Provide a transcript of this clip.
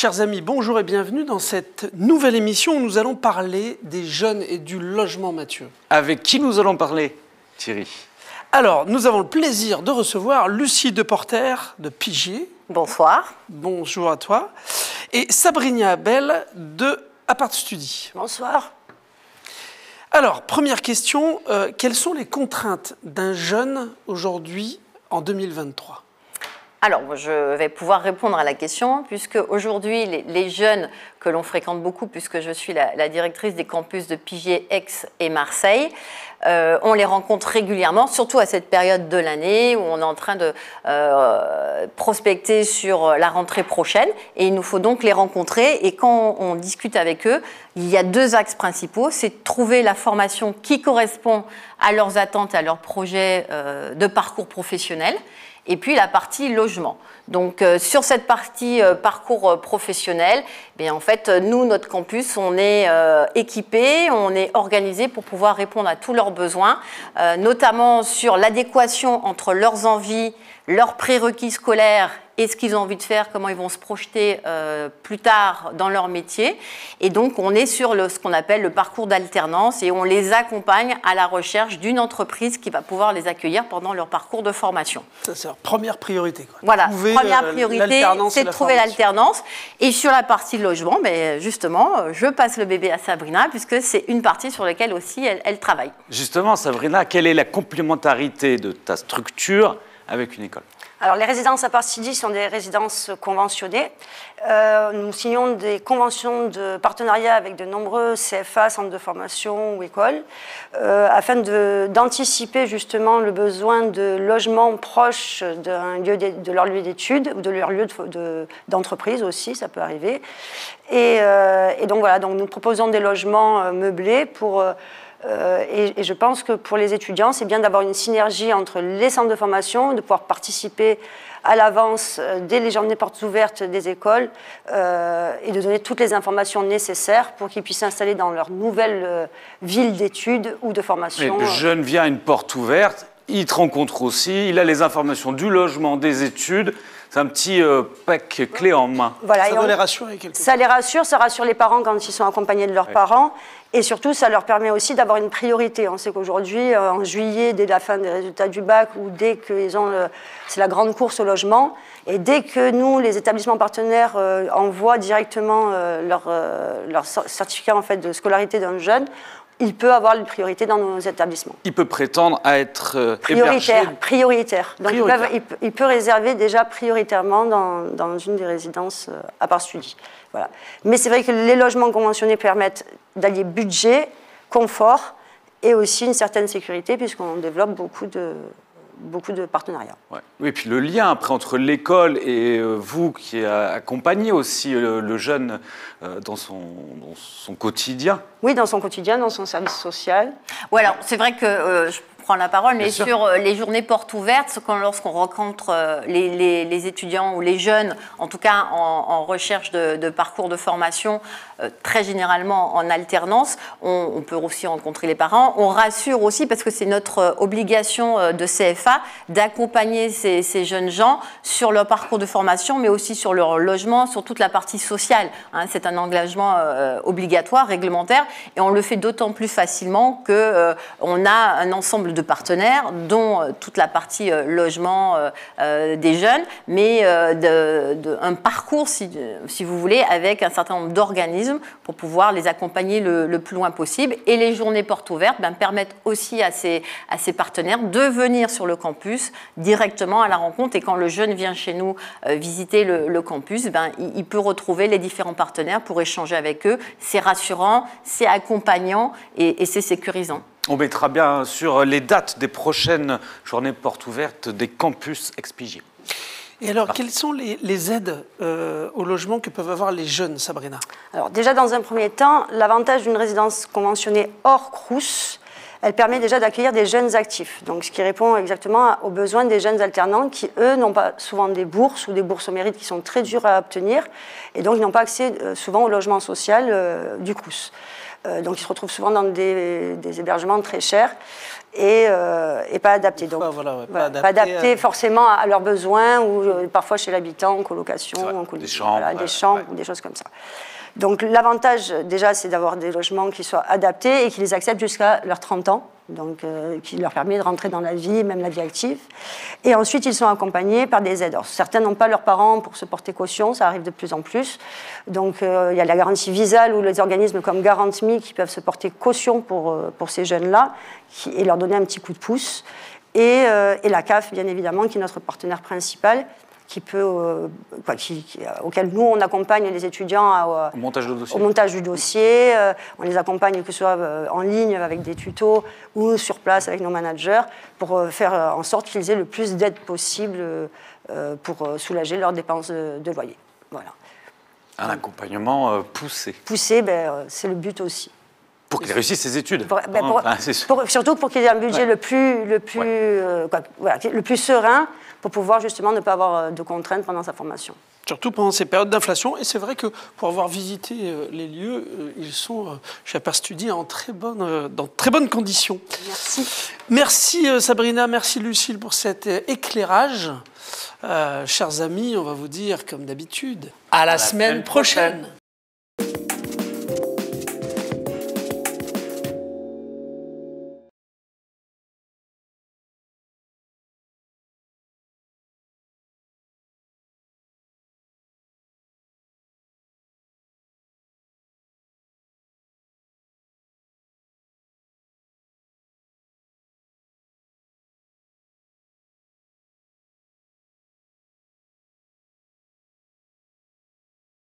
Chers amis, bonjour et bienvenue dans cette nouvelle émission où nous allons parler des jeunes et du logement, Mathieu. Avec qui nous allons parler, Thierry? Alors, nous avons le plaisir de recevoir Lucie Deporter de Pigier. Bonsoir. Bonjour à toi. Et Sabrina Abel de Apart Study. Bonsoir. Alors, première question, quelles sont les contraintes d'un jeune aujourd'hui en 2023 ? Alors, je vais pouvoir répondre à la question, puisque aujourd'hui, les jeunes que l'on fréquente beaucoup, puisque je suis la directrice des campus de Pigier, Aix et Marseille, on les rencontre régulièrement, surtout à cette période de l'année où on est en train de prospecter sur la rentrée prochaine. Et il nous faut donc les rencontrer. Et quand on discute avec eux, il y a deux axes principaux. C'est de trouver la formation qui correspond à leurs attentes, à leurs projets de parcours professionnel. Et puis la partie logement. Donc sur cette partie parcours professionnel, bien, en fait, nous, notre campus, on est équipé, on est organisé pour pouvoir répondre à tous leurs besoins, notamment sur l'adéquation entre leurs envies, leurs prérequis scolaires et ce qu'ils ont envie de faire, comment ils vont se projeter plus tard dans leur métier. Et donc, on est sur ce qu'on appelle le parcours d'alternance et on les accompagne à la recherche d'une entreprise qui va pouvoir les accueillir pendant leur parcours de formation. Ça, c'est leur première priorité, quoi. Voilà, première priorité, c'est de trouver l'alternance. Et sur la partie logement, mais justement, je passe le bébé à Sabrina, puisque c'est une partie sur laquelle aussi elle travaille. Justement, Sabrina, quelle est la complémentarité de ta structure avec une école ? Alors, les résidences Apart Study sont des résidences conventionnées. Nous signons des conventions de partenariat avec de nombreux CFA, centres de formation ou écoles, afin d'anticiper justement le besoin de logement proche de leur lieu d'études ou de leur lieu d'entreprise aussi, ça peut arriver. Et donc voilà, donc nous proposons des logements meublés pour... Et je pense que pour les étudiants, c'est bien d'avoir une synergie entre les centres de formation, de pouvoir participer à l'avance dès les journées portes ouvertes des écoles et de donner toutes les informations nécessaires pour qu'ils puissent s'installer dans leur nouvelle ville d'études ou de formation. Le jeune vient à une porte ouverte, il te rencontre aussi, il a les informations du logement, des études. C'est un petit pack clé en main. Voilà, ça doit les rassurer quelque part. Ça les rassure, ça rassure les parents quand ils sont accompagnés de leurs parents. Et surtout, ça leur permet aussi d'avoir une priorité. On sait qu'aujourd'hui, en juillet, dès la fin des résultats du bac, ou dès qu'ils ont... c'est la grande course au logement. Et dès que nous, les établissements partenaires, envoient directement leur certificat en fait, de scolarité d'un jeune, il peut avoir une priorité dans nos établissements. Il peut prétendre à être prioritaire. Donc il peut réserver déjà prioritairement dans une des résidences Apart Study. Voilà. Mais c'est vrai que les logements conventionnés permettent d'allier budget, confort et aussi une certaine sécurité puisqu'on développe beaucoup de partenariats. Ouais. Oui, et puis le lien après entre l'école et vous qui accompagnez aussi le jeune dans son quotidien. Oui, dans son quotidien, dans son service social. Ouais, alors c'est vrai que je prends la parole, mais Bien sûr. sur les journées portes ouvertes, lorsqu'on rencontre les étudiants ou les jeunes, en tout cas en recherche de parcours de formation, très généralement en alternance, on peut aussi rencontrer les parents. On rassure aussi, parce que c'est notre obligation de CFA, d'accompagner ces jeunes gens sur leur parcours de formation, mais aussi sur leur logement, sur toute la partie sociale. Hein, c'est un engagement obligatoire, réglementaire, et on le fait d'autant plus facilement qu'on a un ensemble de partenaires, dont toute la partie logement des jeunes, mais un parcours, si vous voulez, avec un certain nombre d'organismes pour pouvoir les accompagner le plus loin possible. Et les journées portes ouvertes permettent aussi à ces partenaires de venir sur le campus directement à la rencontre. Et quand le jeune vient chez nous visiter le campus, il peut retrouver les différents partenaires pour échanger avec eux. C'est rassurant, c'est accompagnant et c'est sécurisant. On mettra bien sur les dates des prochaines journées portes ouvertes des campus ex-Pigier. Et alors, quelles sont les aides au logement que peuvent avoir les jeunes, Sabrina ? Alors déjà, dans un premier temps, l'avantage d'une résidence conventionnée hors Crous, elle permet déjà d'accueillir des jeunes actifs, donc ce qui répond exactement aux besoins des jeunes alternants qui, eux, n'ont pas souvent des bourses ou des bourses au mérite qui sont très dures à obtenir, et donc ils n'ont pas accès souvent au logement social du Crous. Donc ils se retrouvent souvent dans des hébergements très chers et pas adaptés. Donc, pas adaptés forcément à leurs besoins ou parfois chez l'habitant, en colocation, des chambres, des chambres ou des choses comme ça. Donc l'avantage déjà c'est d'avoir des logements qui soient adaptés et qui les acceptent jusqu'à leurs 30 ans, donc qui leur permet de rentrer dans la vie, même la vie active. Et ensuite ils sont accompagnés par des aides. Alors, certains n'ont pas leurs parents pour se porter caution, ça arrive de plus en plus. Donc il y a la garantie Visale ou les organismes comme GarantMe qui peuvent se porter caution pour ces jeunes-là et leur donner un petit coup de pouce. Et la CAF bien évidemment qui est notre partenaire principal, auquel nous, on accompagne les étudiants au montage du dossier. On les accompagne que ce soit en ligne avec des tutos ou sur place avec nos managers pour faire en sorte qu'ils aient le plus d'aide possible pour soulager leurs dépenses de loyer. Voilà. Un accompagnement poussé. Poussé, c'est le but aussi. Pour qu'il réussisse ses études. Surtout pour qu'il ait un budget le plus serein pour pouvoir justement ne pas avoir de contraintes pendant sa formation. Surtout pendant ces périodes d'inflation. Et c'est vrai que pour avoir visité les lieux, ils sont chez Perstudie dans très bonnes conditions. Merci. Merci Sabrina, merci Lucille pour cet éclairage. Chers amis, on va vous dire comme d'habitude, à la semaine prochaine.